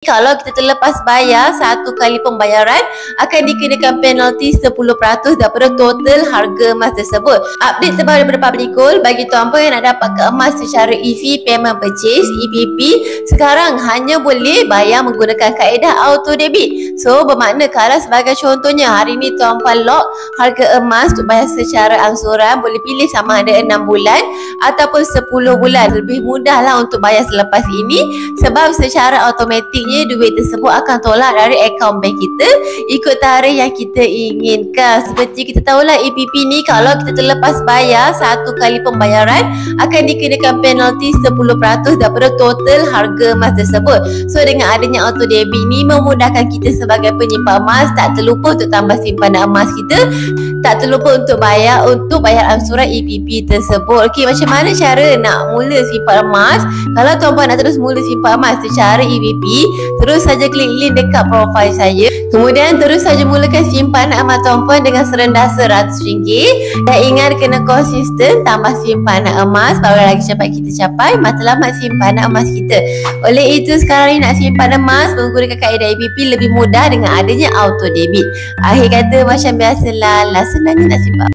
Kalau kita terlepas bayar satu kali pembayaran akan dikenakan penalti 10% daripada total harga emas tersebut. Update terbaru daripada Publicol bagi tuan-puan yang nak dapatkan emas secara EV Payment Purchase EPP, sekarang hanya boleh bayar menggunakan kaedah auto debit. So bermakna kalau sebagai contohnya hari ni tuan-puan lock harga emas untuk bayar secara angsuran, boleh pilih sama ada 6 bulan ataupun 10 bulan. Lebih mudahlah untuk bayar selepas ini sebab secara automatiknya duit tersebut akan tolak dari akaun bank kita ikut tarikh yang kita inginkan. Seperti kita tahulah EPP ni kalau kita terlepas bayar satu kali pembayaran akan dikenakan penalti 10% daripada total harga emas tersebut. So dengan adanya auto debit ni memudahkan kita sebagai penyimpan emas, tak terlupa untuk tambah simpanan emas kita, tak terlupa untuk bayar angsuran EPP tersebut. Okey, macam mana cara nak mula simpan emas? Kalau tuan-puan nak terus mula simpan emas secara EPP, terus saja klik link dekat profil saya. Kemudian terus saja mulakan simpanan emas tuan-puan dengan serendah RM100. Dan ingat kena konsisten tambah simpanan emas baru lagi cepat kita capai matlamat simpanan emas kita. Oleh itu sekarang ni nak simpan emas menggunakan kaedah EPP lebih mudah dengan adanya auto debit. Akhir kata macam biasalah, senangnya nak simpan.